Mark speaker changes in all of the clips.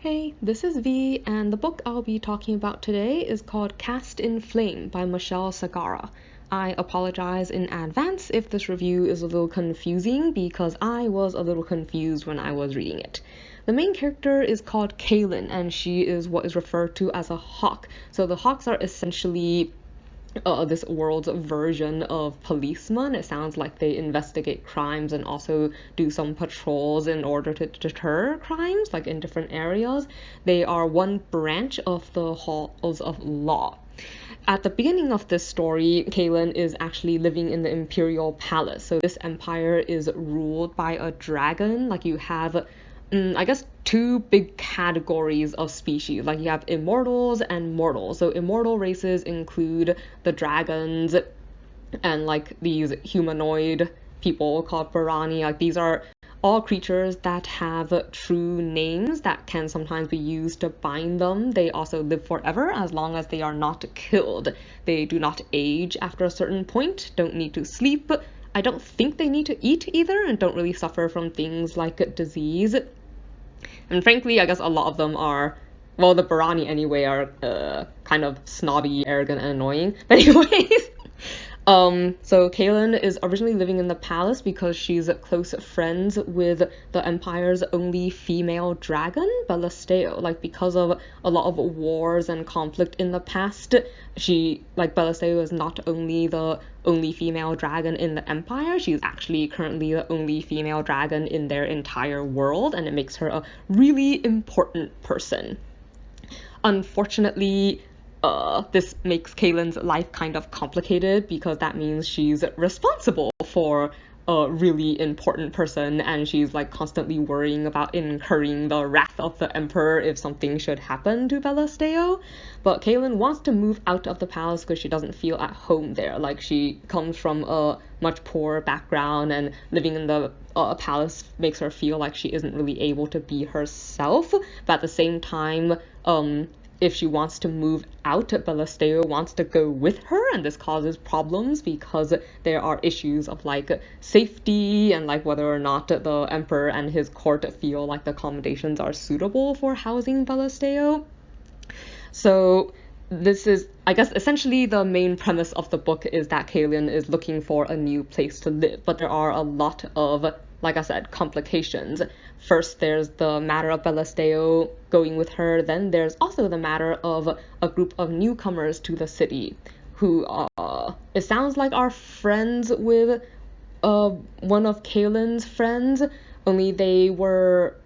Speaker 1: Hey, this is V, and the book I'll be talking about today is called Cast in Flame by Michelle Sagara. I apologize in advance if this review is a little confusing because I was a little confused when I was reading it. The main character is called Kaylin, and she is what is referred to as a hawk. So the hawks are essentially this world's version of policemen. It sounds like they investigate crimes and also do some patrols in order to deter crimes, like in different areas. They are one branch of the halls of law. At the beginning of this story, Kaylin is actually living in the Imperial Palace. So this empire is ruled by a dragon. Like you have I guess two big categories of species. Like you have immortals and mortals. So immortal races include the dragons and like these humanoid people called Barani. Like these are all creatures that have true names that can sometimes be used to bind them. They also live forever as long as they are not killed. They do not age after a certain point, don't need to sleep. I don't think they need to eat either, and don't really suffer from things like disease. And frankly, I guess a lot of them are, well, the Barani anyway are kind of snobby, arrogant, and annoying. But anyways, so Kaylin is originally living in the palace because she's close friends with the Empire's only female dragon, Belasteo. Like because of a lot of wars and conflict in the past, Belasteo is not only the only female dragon in the Empire, she's actually currently the only female dragon in their entire world, and it makes her a really important person. Unfortunately, this makes Kaylin's life kind of complicated because that means she's responsible for a really important person, and she's like constantly worrying about incurring the wrath of the emperor if something should happen to Belasteo. But Kaylin wants to move out of the palace because she doesn't feel at home there. Like she comes from a much poorer background, and living in the palace makes her feel like she isn't really able to be herself. But at the same time, if she wants to move out, Belasteo wants to go with her, and this causes problems because there are issues of like safety and like whether or not the emperor and his court feel like the accommodations are suitable for housing Belasteo. So this is, I guess, essentially the main premise of the book is that Kaylin is looking for a new place to live, but there are a lot of, like I said, complications. First, there's the matter of Belasteo going with her. Then there's also the matter of a group of newcomers to the city who, it sounds like are friends with one of Kaylin's friends, only they were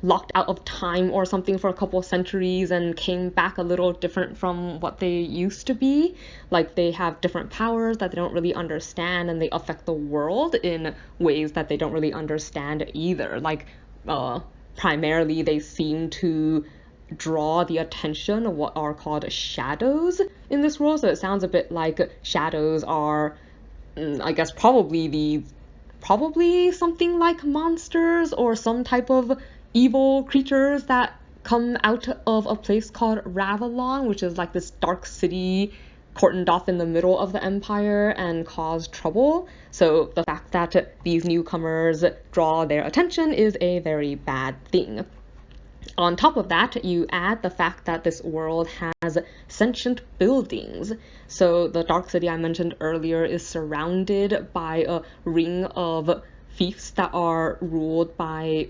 Speaker 1: locked out of time or something for a couple of centuries and came back a little different from what they used to be. Like they have different powers that they don't really understand, and they affect the world in ways that they don't really understand either. Like primarily they seem to draw the attention of what are called shadows in this world. So it sounds a bit like shadows are I guess probably something like monsters or some type of evil creatures that come out of a place called Ravalon, which is like this dark city cordoned off in the middle of the empire and cause trouble. So the fact that these newcomers draw their attention is a very bad thing. On top of that, you add the fact that this world has sentient buildings. So the Dark City I mentioned earlier is surrounded by a ring of fiefs that are ruled by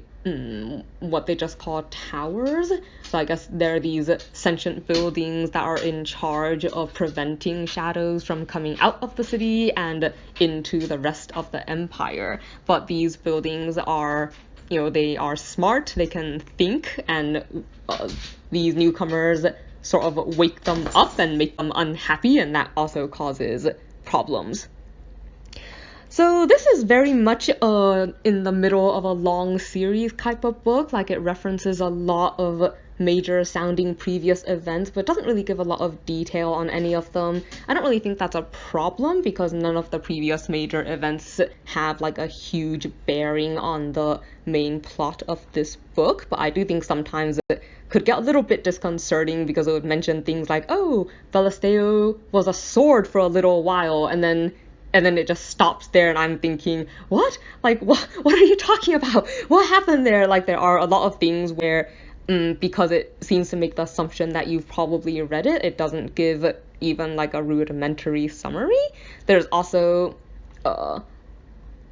Speaker 1: what they just call towers. So I guess there are these sentient buildings that are in charge of preventing shadows from coming out of the city and into the rest of the empire. But these buildings are, they are smart, they can think, and these newcomers sort of wake them up and make them unhappy, and that also causes problems. So this is very much in the middle of a long series type of book. Like it references a lot of major sounding previous events, but doesn't really give a lot of detail on any of them. I don't really think that's a problem because none of the previous major events have like a huge bearing on the main plot of this book, but I do think sometimes it could get a little bit disconcerting because it would mention things like, oh, Belasteo was a sword for a little while, and then it just stops there, and I'm thinking, what? Like, what are you talking about? What happened there? Like, there are a lot of things where because it seems to make the assumption that you've probably read it, it doesn't give even like a rudimentary summary. There's also not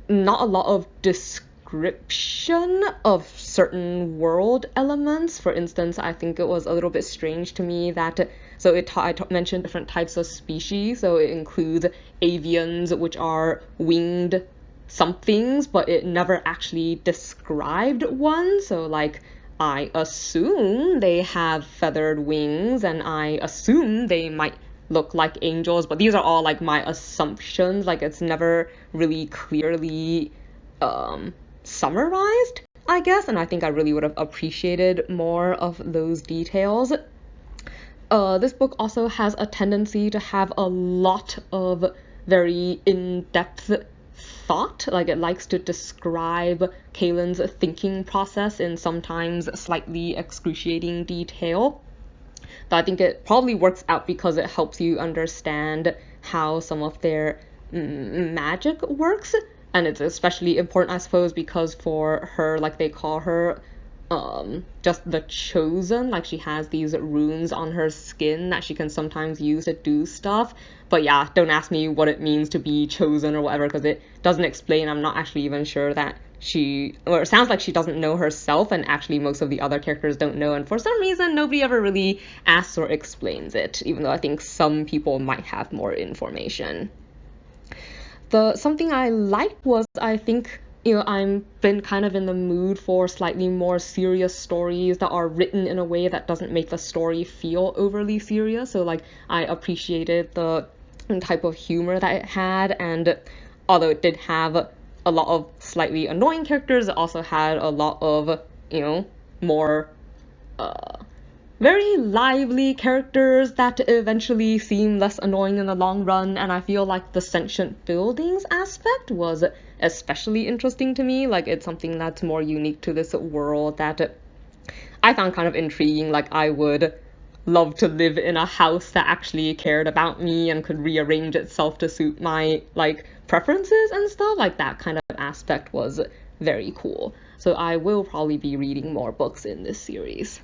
Speaker 1: a lot of description of certain world elements. For instance, I think it was a little bit strange to me that I mentioned different types of species, so it includes avians, which are winged somethings, but it never actually described one. So like, I assume they have feathered wings, and I assume they might look like angels, but these are all like my assumptions. Like, it's never really clearly summarized, I guess, and I think I really would have appreciated more of those details. This book also has a tendency to have a lot of very in-depth thought. Like, it likes to describe Kaylin's thinking process in sometimes slightly excruciating detail. But I think it probably works out because it helps you understand how some of their magic works. And it's especially important, I suppose, because for her, like, they call her just the chosen. Like, she has these runes on her skin that she can sometimes use to do stuff. But yeah, don't ask me what it means to be chosen or whatever, because it doesn't explain. I'm not actually even sure that or it sounds like she doesn't know herself, and actually most of the other characters don't know, and for some reason nobody ever really asks or explains it, even though I think some people might have more information. Something I liked was, I think, I'm been kind of in the mood for slightly more serious stories that are written in a way that doesn't make the story feel overly serious. So like, I appreciated the type of humor that it had, and although it did have a lot of slightly annoying characters, it also had a lot of, more very lively characters that eventually seem less annoying in the long run. And I feel like the sentient buildings aspect was especially interesting to me. Like, it's something that's more unique to this world that I found kind of intriguing. Like, I would love to live in a house that actually cared about me and could rearrange itself to suit my like preferences and stuff. Like, that kind of aspect was very cool. So I will probably be reading more books in this series.